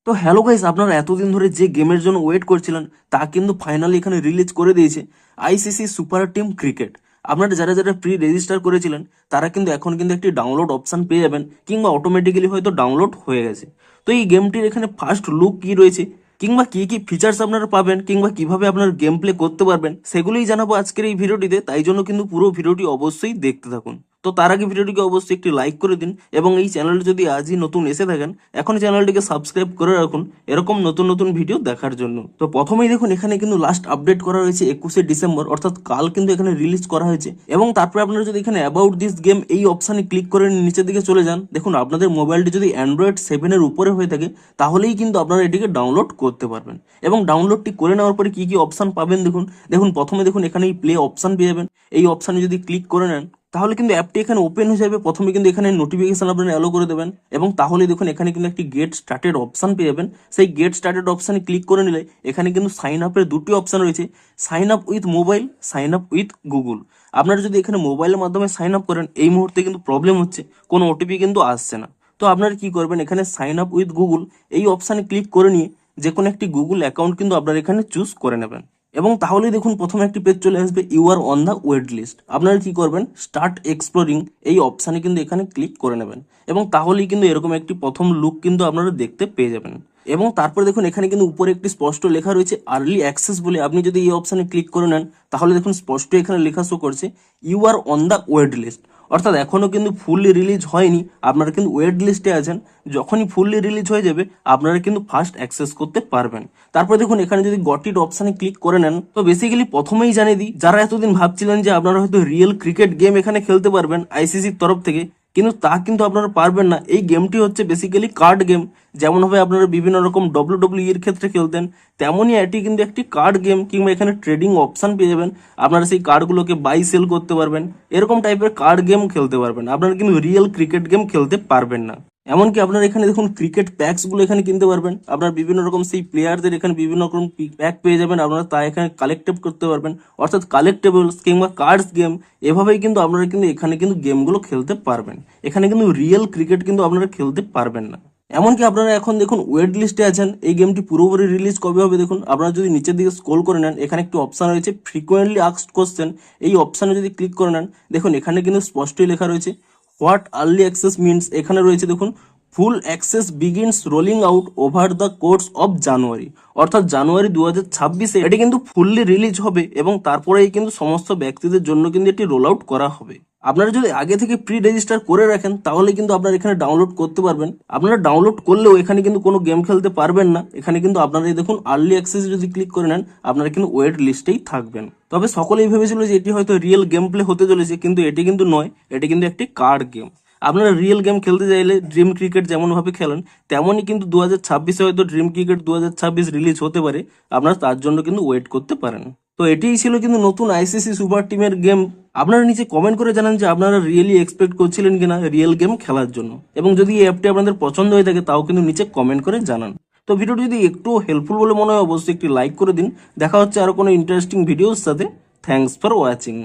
তো hello guys, আপনারা এতদিন ধরে যে গেমের জন্য ওয়েট করছিলেন তা কিন্তু ফাইনালি এখানে রিলিজ করে দিয়েছে আইসিসি সুপার টিম ক্রিকেট। আপনারা যারা যারা প্রি রেজিস্টার করেছিলেন তারা কিন্তু এখন কিন্তু একটি ডাউনলোড অপশন পেয়ে যাবেন, কিংবা অটোমেটিক্যালি হয়তো ডাউনলোড হয়ে গেছে। তো এই গেমটির এখানে ফার্স্ট লুক কি রয়েছে, কিংবা কি কি ফিচার্স আপনারা পাবেন, কিংবা কিভাবে আপনার গেম প্লে করতে পারবেন, সেগুলোই জানাবো আজকের এই ভিডিওটিতে। তাই জন্য কিন্তু পুরো ভিডিওটি অবশ্যই দেখতে থাকুন। তো তার আগে ভিডিওটিকে অবশ্যই একটি লাইক করে দিন, এবং এই চ্যানেলটি যদি আজই নতুন এসে থাকেন এখন চ্যানেলটিকে সাবস্ক্রাইব করে রাখুন এরকম নতুন নতুন ভিডিও দেখার জন্য। তো প্রথমেই দেখুন এখানে কিন্তু লাস্ট আপডেট করা হয়েছে 21শে ডিসেম্বর, অর্থাৎ কাল কিন্তু এখানে রিলিজ করা হয়েছে। এবং তারপরে আপনারা যদি এখানে অ্যাবাউট দিস গেম এই অপশানে ক্লিক করে নিচের দিকে চলে যান, দেখুন আপনাদের মোবাইলটি যদি অ্যান্ড্রয়েড 7-এর উপরে হয়ে থাকে তাহলেই কিন্তু আপনারা এটিকে ডাউনলোড করতে পারবেন। এবং ডাউনলোডটি করে নেওয়ার পরে কি কি অপশান পাবেন দেখুন। দেখুন প্রথমে দেখুন এখানে এই প্লে অপশান পেয়ে যাবেন। এই অপশানে যদি ক্লিক করে নেন তাহলে কিন্তু অ্যাপটি এখানে ওপেন হয়ে যাবে। প্রথমে কিন্তু এখানে নোটিফিকেশন আপনারা অ্যালো করে দেবেন, এবং তাহলে দেখুন এখানে কিন্তু একটি গেট স্টার্টেড অপশন পেয়ে যাবেন। সেই গেট স্টার্টেড অপশানে ক্লিক করে নিলে এখানে কিন্তু সাইন আপের দুটি অপশন রয়েছে, sign up with mobile, sign up with Google. আপনারা যদি এখানে মোবাইলের মাধ্যমে সাইন আপ করেন এই মুহূর্তে কিন্তু প্রবলেম হচ্ছে, কোনো ওটিপি কিন্তু আসছে না। তো আপনারা কি করবেন, এখানে সাইন আপ উইথ গুগল এই অপশানে ক্লিক করে নিয়ে যে কোনো একটি গুগল অ্যাকাউন্ট কিন্তু আপনারা এখানে চুজ করে নেবেন। এবং তাহলেই দেখুন প্রথমে একটি পেজ চলে আসবে, you are on the wait list. আপনারা কি করবেন, স্টার্ট এক্সপ্লোরিং এই অপশানে কিন্তু এখানে ক্লিক করে নেবেন, এবং তাহলেই কিন্তু এরকম একটি প্রথম লুক কিন্তু আপনারা দেখতে পেয়ে যাবেন। এবং তারপরে দেখুন এখানে কিন্তু উপরে একটি স্পষ্ট লেখা রয়েছে আর্লি অ্যাক্সেস বলে। আপনি যদি এই অপশানে ক্লিক করে নেন তাহলে দেখুন স্পষ্ট এখানে লেখা শো করছে you are on the wait list, অর্থাৎ এখনো কিন্তু ফুললি রিলিজ হয়নি, আপনারা কিন্তু ওয়েট লিস্টে আছেন। যখনই ফুললি রিলিজ হয়ে যাবে আপনারা কিন্তু ফার্স্ট অ্যাক্সেস করতে পারবেন। তারপর দেখুন এখানে যদি গট ইট অপশানে ক্লিক করে নেন, তো বেসিক্যালি প্রথমেই জানিয়ে দিই, যারা এতদিন ভাবছিলেন যে আপনারা হয়তো রিয়েল ক্রিকেট গেম এখানে খেলতে পারবেন আইসিসির তরফ থেকে, কিন্তু তা কিন্তু আপনারা পারবেন না। এই গেমটি হচ্ছে বেসিক্যালি কার্ড গেম। যেমনভাবে আপনারা বিভিন্ন রকম WWE এর ক্ষেত্রে খেলতেন, তেমনই এটি কিন্তু একটি কার্ড গেম, কিংবা এখানে ট্রেডিং অপশান পেয়ে যাবেন। আপনারা সেই কার্ডগুলোকে বাই সেল করতে পারবেন, এরকম টাইপের কার্ড গেম খেলতে পারবেন। আপনারা কিন্তু রিয়েল ক্রিকেট গেম খেলতে পারবেন না। এমনকি আপনারা এখানে দেখুন ক্রিকেট প্যাকস গুলো এখানে কিনতে পারবেন। আপনার বিভিন্ন রকম সেই প্লেয়ারদের এখানে বিভিন্ন রকম প্যাক পেয়ে যাবেন, আপনারা তা এখানে কালেক্টেড করতে পারবেন, অর্থাৎ কালেক্টেবলস কিংবা কার্ডস গেম। এভাবেই কিন্তু আপনারা কিন্তু এখানে কিন্তু গেমগুলো খেলতে পারবেন। এখানে কিন্তু রিয়েল ক্রিকেট কিন্তু আপনারা খেলতে পারবেন না। এমনকি আপনারা এখন দেখুন ওয়েট লিস্টে আছেন। এই গেমটি পুরোপুরি রিলিজ কবে হবে দেখুন, আপনারা যদি নিচের দিকে স্ক্রল করে নেন এখানে একটি অপশন রয়েছে ফ্রিকোয়েন্টলি আস্কড কোশ্চেন। এই অপশানে যদি ক্লিক করে নেন দেখুন এখানে কিন্তু স্পষ্টই লেখা রয়েছে হোয়াট আর্লি অ্যাক্সেস মিনস। এখানে রয়েছে দেখুন ফুল access begins rolling out over the course of January, অর্থাৎ জানুয়ারি 2026-এ এটি কিন্তু ফুললি রিলিজ হবে, এবং তারপরেই কিন্তু সমস্ত ব্যক্তিদের জন্য কিন্তু এটি রোল আউট করা হবে। আপনারা যদি আগে থেকে প্রি রেজিস্টার করে রাখেন তাহলে কিন্তু আপনারা এখানে ডাউনলোড করতে পারবেন। আপনারা ডাউনলোড করলেও এখানে কিন্তু কোনো গেম খেলতে পারবেন না। এখানে কিন্তু আপনারা দেখুন আর্লি অ্যাক্সেসে যদি ক্লিক করে নেন আপনারা কিন্তু ওয়েট লিস্টেই থাকবেন। তবে সকলেই ভেবেছিল যে এটি হয়তো রিয়েল গেম প্লে হতে চলেছে, কিন্তু এটি কিন্তু নয়, এটি কিন্তু একটি কার্ড গেম। আপনারা রিয়েল গেম খেলতে চাইলে ড্রিম ক্রিকেট যেমনভাবে খেলেন তেমনই কিন্তু 2026-এ হয়তো ড্রিম ক্রিকেট 2026 রিলিজ হতে পারে। আপনারা তার জন্য কিন্তু ওয়েট করতে পারেন। তো এটিই ছিল কিন্তু নতুন আইসিসি সুপার টিমের গেম। আপনারা নিচে কমেন্ট করে জানান যে আপনারা রিয়েলি এক্সপেক্ট করছিলেন কিনা রিয়েল গেম খেলার জন্য, এবং যদি এই অ্যাপটি আপনাদের পছন্দ হয়ে থাকে তাও কিন্তু নিচে কমেন্ট করে জানান। তো ভিডিওটি যদি একটু হেল্পফুল বলে মনে হয় অবশ্যই একটি লাইক করে দিন। দেখা হচ্ছে আরো কোনো ইন্টারেস্টিং ভিডিওর সাথে। Thanks for watching.